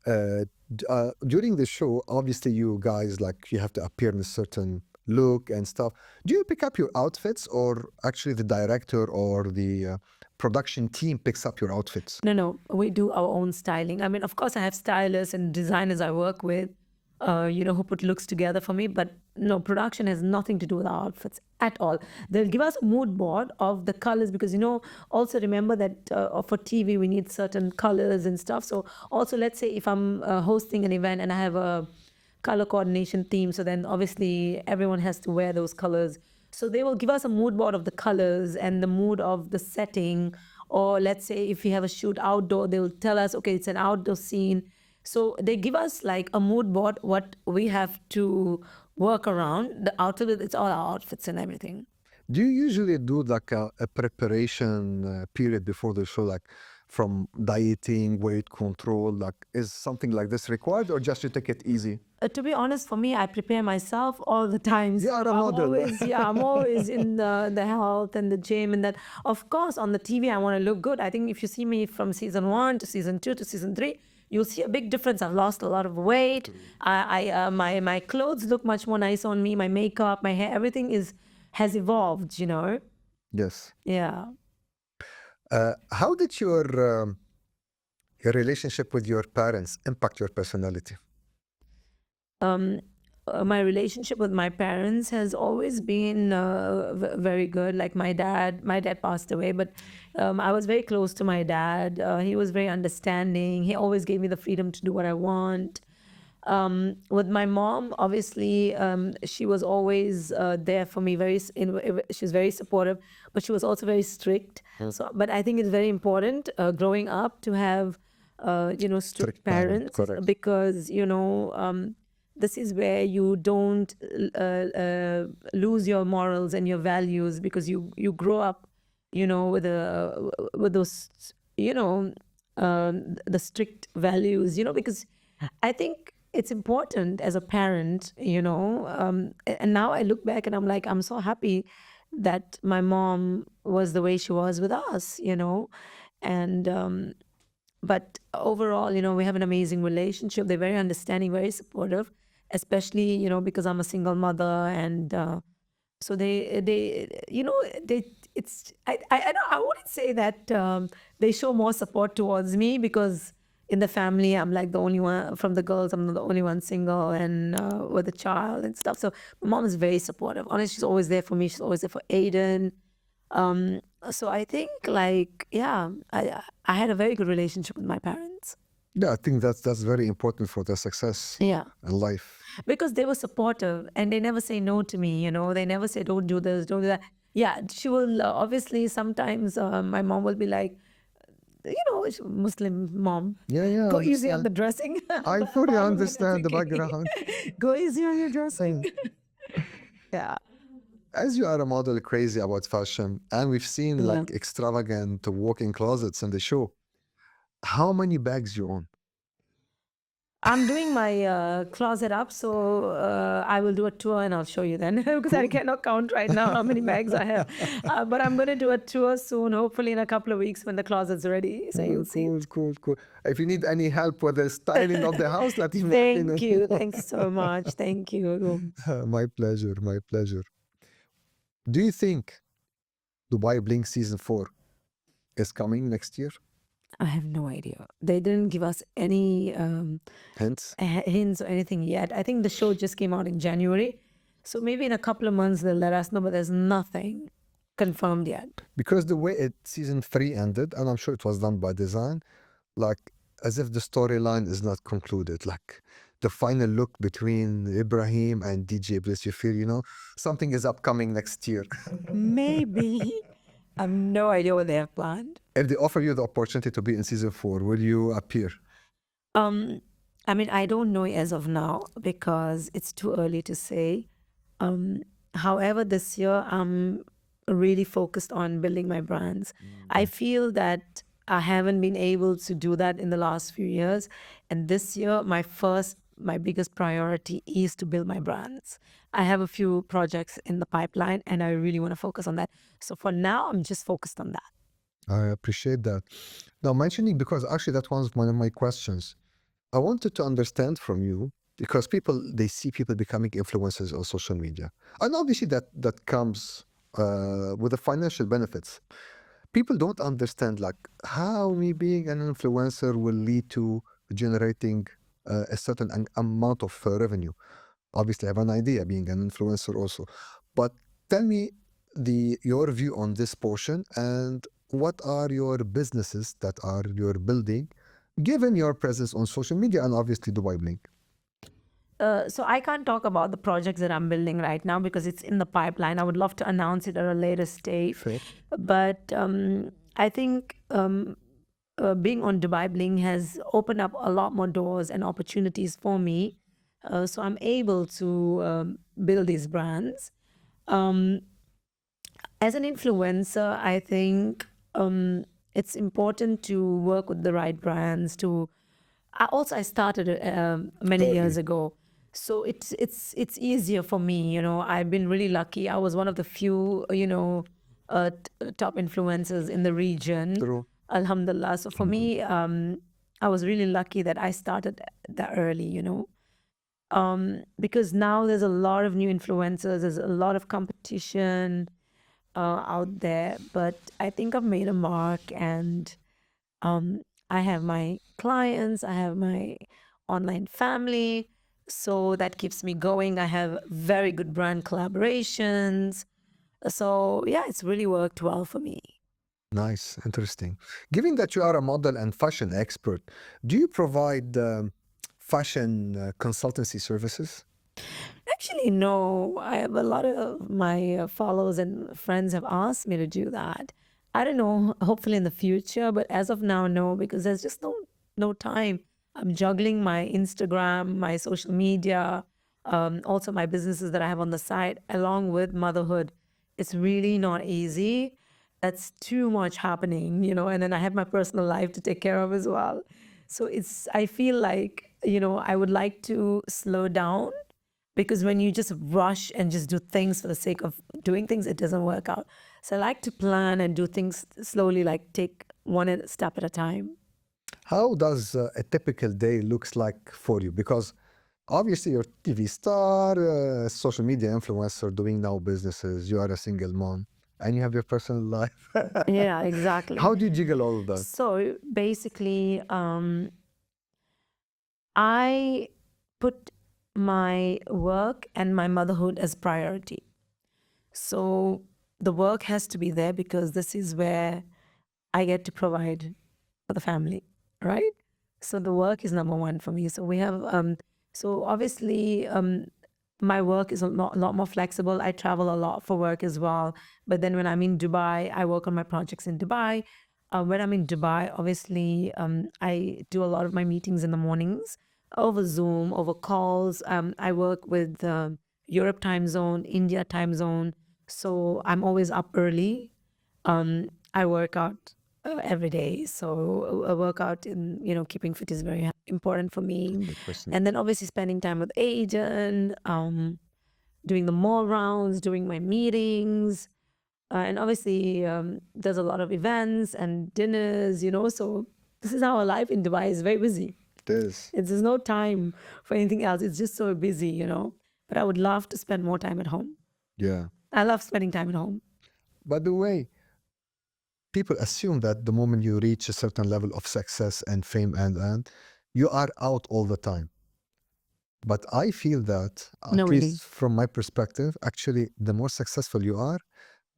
During the show, obviously you guys, like, you have to appear in a certain look and stuff. Do you pick up your outfits, or actually the director or the production team picks up your outfits? No, we do our own styling. I mean, of course, I have stylists and designers I work with, who put looks together for me. But no, production has nothing to do with our outfits at all. They'll give us a mood board of the colors because, also remember that for TV, we need certain colors and stuff. So also, let's say if I'm hosting an event and I have a color coordination theme, so then obviously everyone has to wear those colors. So they will give us a mood board of the colors and the mood of the setting. Or let's say if we have a shoot outdoor, they will tell us, okay, it's an outdoor scene. So they give us like a mood board, what we have to work around. The outfit, it's all our outfits and everything. Do you usually do like a preparation period before the show, like from dieting, weight control? Like, is something like this required, or just you take it easy? To be honest, for me, I prepare myself all the time. You are a model. I'm always in the health and the gym and that. Of course, on the TV, I want to look good. I think if you see me from season 1 to season 2 to season 3, you'll see a big difference. I've lost a lot of weight. My clothes look much more nice on me. My makeup, my hair, everything has evolved. Yes. Yeah. How did your relationship with your parents impact your personality? My relationship with my parents has always been very good. Like my dad passed away, but I was very close to my dad. He was very understanding. He always gave me the freedom to do what I want. With my mom, obviously, she was always there for me. She was very supportive, but she was also very strict. So, but I think it's very important growing up to have, strict parents, correct. because this is where you don't lose your morals and your values, because you grow up, with those, the strict values, because I think it's important as a parent, and now I look back and I'm like, I'm so happy that my mom was the way she was with us, and but overall, we have an amazing relationship. They're very understanding, very supportive, especially, because I'm a single mother. And so I wouldn't say that they show more support towards me, because, in the family, I'm like the only one from the girls. I'm the only one single and with a child and stuff. So my mom is very supportive. Honestly, she's always there for me. She's always there for Aiden. Um, so I think like, yeah, I had a very good relationship with my parents. Yeah, I think that's very important for the success Yeah. in life. Because they were supportive and they never say no to me, they never say don't do this, don't do that. Yeah, she will obviously sometimes my mom will be like, she's a Muslim mom, Yeah, yeah, I go easy on understand. the dressing. I But fully apart from that, it's understand the okay. background. Go easy on your dressing. Yeah. As you are a model crazy about fashion, and we've seen Yeah. like extravagant walk-in closets in the show, how many bags you own? I'm doing my closet up, so I will do a tour and I'll show you then because I Cool. cannot count right now how many bags I have. But I'm going to do a tour soon, hopefully in a couple of weeks when the closet's ready. So you'll see Cool, it. cool, cool. If you need any help with the styling of the house, let me Thank know. you. Thanks so much. Thank you. My pleasure, my pleasure. Do you think Dubai Bling season 4 is coming next year? I have no idea. They didn't give us any Hence, hints or anything yet. I think the show just came out in January. So maybe in a couple of months they'll let us know, but there's nothing confirmed yet. because the way season 3 ended, and I'm sure it was done by design, like as if the storyline is not concluded. Like the final look between Ibrahim and DJ Bliss, you feel, something is upcoming next year. Maybe. I have no idea what they have planned. If they offer you the opportunity to be in season 4, will you appear? I mean, I don't know as of now because it's too early to say. However, this year I'm really focused on building my brands. I feel that I haven't been able to do that in the last few years. And this year, my biggest priority is to build my brands. I have a few projects in the pipeline and I really want to focus on that. So for now, I'm just focused on that. I appreciate that. Now, mentioning, because actually that was one of my questions. I wanted to understand from you, because they see people becoming influencers on social media. And obviously that comes with the financial benefits. People don't understand like how me being an influencer will lead to generating a certain amount of revenue. Obviously, I have an idea being an influencer also, but tell me your view on this portion and what are your businesses that are you're building, given your presence on social media and obviously Dubai Bling. So I can't talk about the projects that I'm building right now because it's in the pipeline. I would love to announce it at a later stage. Fair. But I think being on Dubai Bling has opened up a lot more doors and opportunities for me. So I'm able to build these brands. As an influencer, I think it's important to work with the right brands. I started many years ago, so it's easier for me. I've been really lucky. I was one of the few top influencers in the region. True. Alhamdulillah. So for me, I was really lucky that I started that early. Because now there's a lot of new influencers. There's a lot of competition out there, but I think I've made a mark and I have my clients, I have my online family, so that keeps me going. I have very good brand collaborations. So, yeah, it's really worked well for me. Nice, interesting. Given that you are a model and fashion expert, do you provide fashion consultancy services? Actually, no. I have a lot of my followers and friends have asked me to do that. I don't know, hopefully in the future, but as of now, no, because there's just no time. I'm juggling my Instagram, my social media, also my businesses that I have on the side, along with motherhood. It's really not easy. That's too much happening, and then I have my personal life to take care of as well. So I feel like, I would like to slow down because when you just rush and just do things for the sake of doing things, it doesn't work out. So I like to plan and do things slowly, like take one step at a time. How does a typical day looks like for you? Because obviously you're TV star, social media influencer, doing now businesses, you are a single mom, and you have your personal life. Yeah, exactly. How do you jiggle all of that? So basically, I put my work and my motherhood as priority. So the work has to be there because this is where I get to provide for the family, right? So the work is number one for me. So we have, so obviously, my work is a lot more flexible. I travel a lot for work as well. But then when I'm in Dubai, I work on my projects in Dubai. When I'm in Dubai, obviously, I do a lot of my meetings in the mornings over Zoom, over calls. I work with Europe time zone, India time zone. So I'm always up early. I work out every day. So a workout in, keeping fit is very important for me. 100%. And then obviously spending time with Aiden, doing the mall rounds, doing my meetings. And obviously there's a lot of events and dinners, so this is our life in Dubai is very busy. It is. There's no time for anything else. It's just so busy. But I would love to spend more time at home. Yeah. I love spending time at home. By the way, people assume that the moment you reach a certain level of success and fame and you are out all the time. But I feel that, No, at really. least from my perspective, actually, the more successful you are,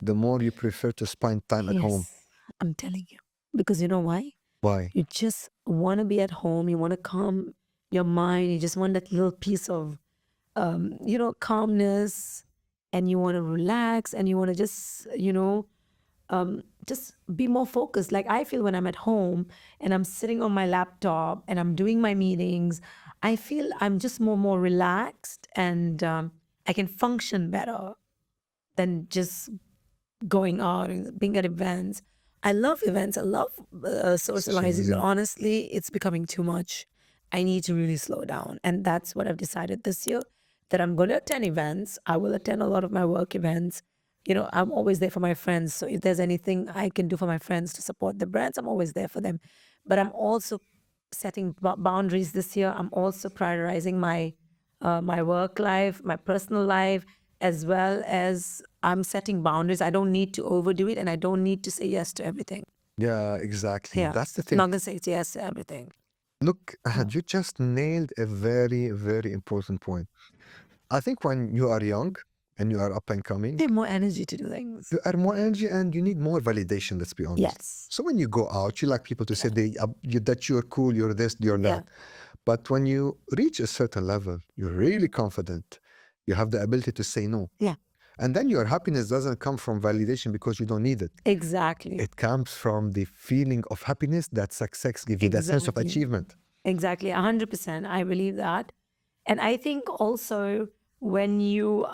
the more you prefer to spend time at home. Yes, I'm telling you. Because you know why? Why? You just want to be at home. You want to calm your mind. You just want that little piece of, calmness. And you want to relax and you want to just be more focused. Like I feel when I'm at home and I'm sitting on my laptop and I'm doing my meetings, I feel I'm just more relaxed and I can function better than just going out and being at events. I love events. I love socializing, but Socializing. honestly, it's becoming too much. I need to really slow down. And that's what I've decided this year that I'm going to attend events. I will attend a lot of my work events. I'm always there for my friends. So if there's anything I can do for my friends to support the brands, I'm always there for them. But I'm also setting boundaries this year. I'm also prioritizing my work life, my personal life, as well as I'm setting boundaries. I don't need to overdo it and I don't need to say yes to everything. Yeah, exactly. Yeah. That's the I'm thing. not going to say yes to everything. Look, Yeah. you just nailed a very, very important point. I think when you are young and you are up and coming, I have more energy to do things. you are more energy and you need more validation, let's be honest. Yes. So when you go out, you like people to say that you're cool, you're this, you're Yeah. that. But when you reach a certain level, you're really confident. You have the ability to say no. Yeah. And then your happiness doesn't come from validation because you don't need it. Exactly. It comes from the feeling of happiness that success gives you, that sense of Exactly. achievement. Exactly. 100%. I believe that. And I think also when you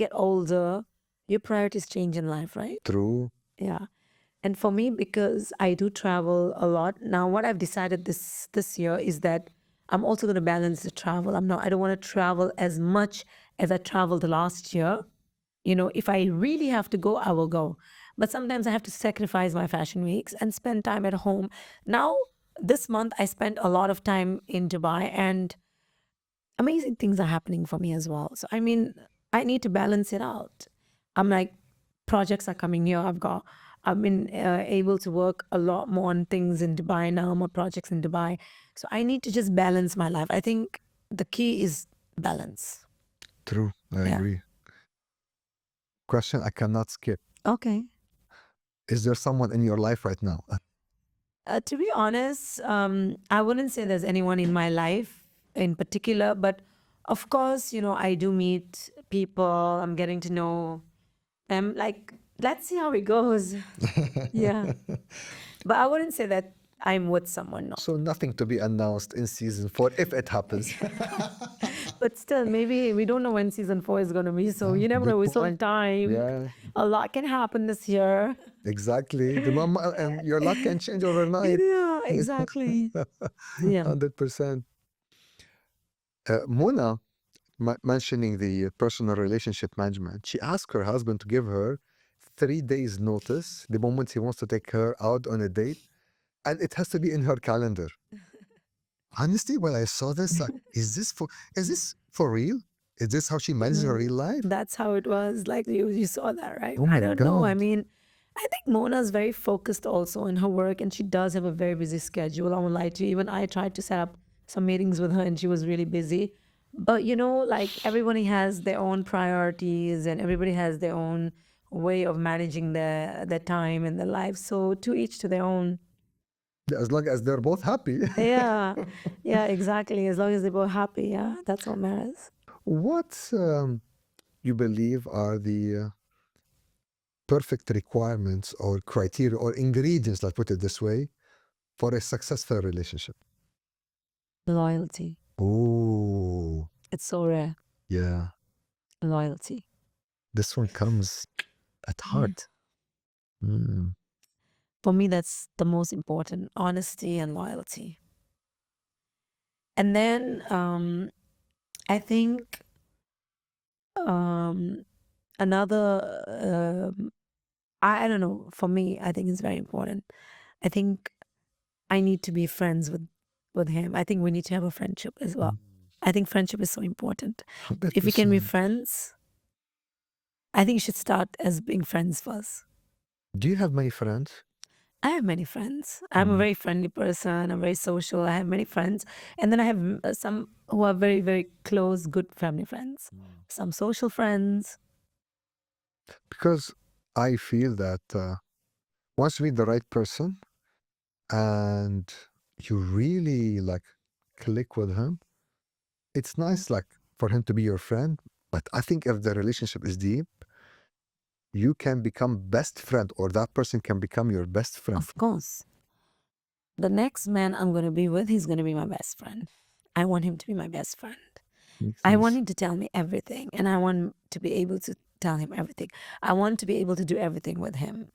get older, your priorities change in life, right? True. Yeah. And for me, because I do travel a lot, now what I've decided this year is that I'm also going to balance the travel. I don't want to travel as much as I traveled last year. If I really have to go, I will go. But sometimes I have to sacrifice my fashion weeks and spend time at home. Now, this month I spent a lot of time in Dubai and amazing things are happening for me as well. So I need to balance it out. I'm like, projects are coming here. I've been able to work a lot more on things in Dubai now, more projects in Dubai. So I need to just balance my life. I think the key is balance. True. I Yeah. agree. Question I cannot skip. Okay. Is there someone in your life right now? To be honest, I wouldn't say there's anyone in my life in particular, but of course, I do meet people. I'm getting to know them. Like, let's see how it goes. Yeah. But I wouldn't say that I'm with someone, no. So nothing to be announced in season 4 if it happens. But still, maybe we don't know when season 4 is going to be. So you never Good know. It's point. on time. Yeah, A lot can happen this year. exactly. And your luck can change overnight. Yeah, exactly. Yeah. 100%. Mona, mentioning the personal relationship management, she asked her husband to give her 3 days notice the moment he wants to take her out on a date, and it has to be in her calendar. Honestly, when I saw this, is this for real? Is this how she manages her real life? That's how it was. Like you saw that, right? Oh I my don't know. I God. mean, I think Mona's very focused also in her work and she does have a very busy schedule. I won't lie to you. Even I tried to set up some meetings with her, and she was really busy. But like everybody has their own priorities, and everybody has their own way of managing their time and their life. So to each to their own. As long as they're both happy. Yeah, yeah, exactly. As long as they're both happy, yeah, that's what matters. What you believe are the perfect requirements or criteria or ingredients, let's put it this way, for a successful relationship? Loyalty. Oh, It's so rare. yeah. Loyalty. This one comes at Yeah. heart. Mm. For me, that's the most important, honesty and loyalty. And then I think another, I don't know, for me, I think it's very important. I think I need to be friends with him. I think we need to have a friendship as well. I think friendship is so important. If we can be 100%. friends, I think you should start as being friends first. Do you have many friends? I have many friends. I'm a very friendly person. I'm very social. I have many friends. And then I have some who are very, very close, good family friends, some social friends. Because I feel that once you meet the right person and you really like click with him, it's nice like for him to be your friend. But I think if the relationship is deep, you can become best friend or that person can become your best friend. Of course, the next man I'm going to be with, he's going to be my best friend. I want him to be my best friend. Makes I want sense. him to tell me everything, and I want to be able to tell him everything. I want to be able to do everything with him.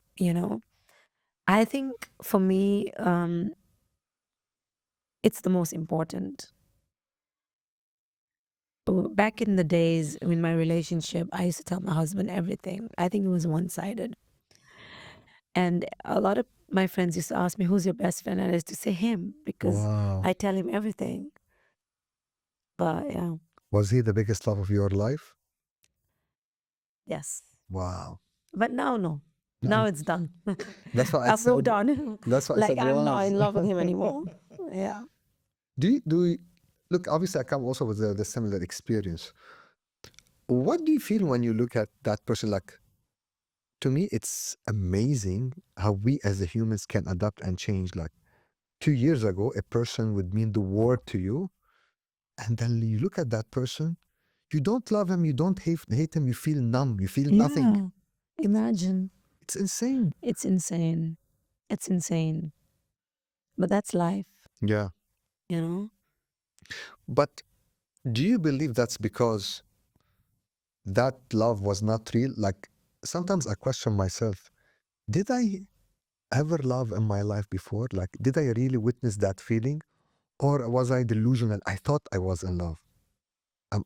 I think for me, it's the most important. Back in the days in my relationship, I used to tell my husband everything. I think it was one sided. And a lot of my friends used to ask me, "Who's your best friend?" And I used to say him because Wow. I tell him everything. But yeah, Was he the biggest love of your life? yes. Wow. But now, no. Now No, it's done. that's what I I've moved said. on. That's what I Like said I'm not was. in love with him anymore. Yeah. Do you, look, obviously I come also with the similar experience. What do you feel when you look at that person? Like, to me, it's amazing how we as the humans can adapt and change. Like 2 years ago, a person would mean the world to you. And then you look at that person, you don't love him, you don't hate him, you feel numb, you feel nothing. Yeah. Imagine. It's insane. It's insane. It's insane. But that's life, Yeah. you know? But do you believe that's because that love was not real? Like sometimes I question myself, did I ever love in my life before? Like, did I really witness that feeling? Or was I delusional? I thought I was in love.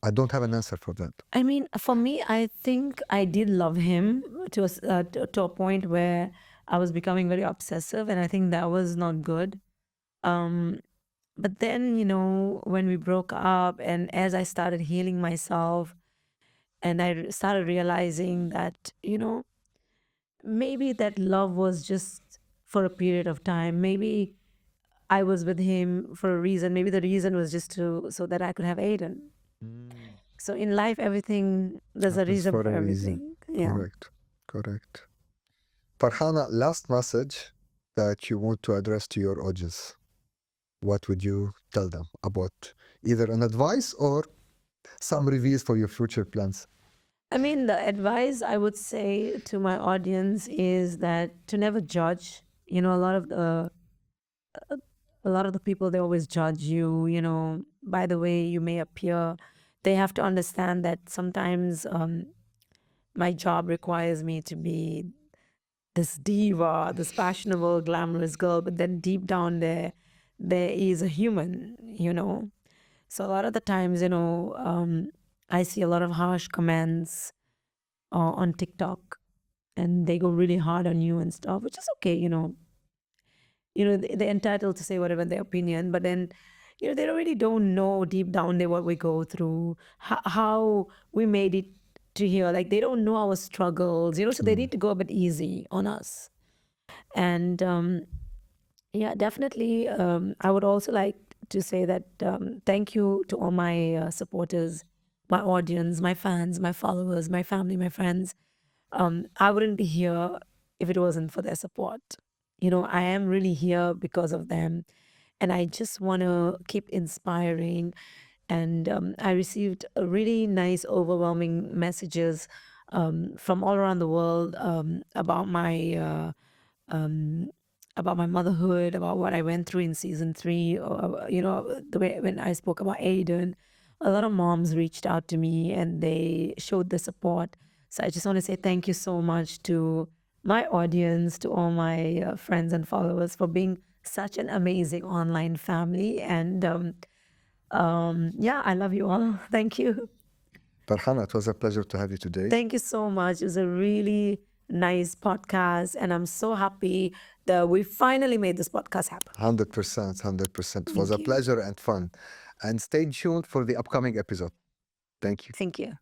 I don't have an answer for that. I mean, for me, I think I did love him to a point where I was becoming very obsessive, and I think that was not good. Um, but then, when we broke up, and as I started healing myself, and I started realizing that, maybe that love was just for a period of time. Maybe I was with him for a reason. Maybe the reason was just so that I could have Aiden. So in life, everything, there's a Happens reason for for a reason. everything. Yeah. Correct. Correct. Farhana, last message that you want to address to your audience. What would you tell them about either an advice or some reviews for your future plans? I mean, the advice I would say to my audience is that to never judge. A lot of the people, they always judge you, by the way you may appear. They have to understand that sometimes my job requires me to be this diva, this fashionable, glamorous girl, but then deep down there is a human. So a lot of the times, I see a lot of harsh comments on TikTok, and they go really hard on you and stuff, which is okay. They're entitled to say whatever their opinion, but then, they really don't know deep down there what we go through, how we made it to here. Like they don't know our struggles, so they need to go a bit easy on us. And yeah, definitely, I would also like to say that thank you to all my supporters, my audience, my fans, my followers, my family, my friends. I wouldn't be here if it wasn't for their support. I am really here because of them. And I just want to keep inspiring. And I received a really nice, overwhelming messages from all around the world um, about my motherhood, about what I went through in season 3, or the way when I spoke about Aiden. A lot of moms reached out to me and they showed the support. So I just want to say thank you so much to my audience, to all my friends and followers for being such an amazing online family. And yeah, I love you all. Thank you. Farhana, it was a pleasure to have you today. Thank you so much. It was a really nice podcast, and I'm so happy that we finally made this podcast happen. 100%, 100%. It was Thank a you. pleasure and fun. And stay tuned for the upcoming episode. Thank you. Thank you.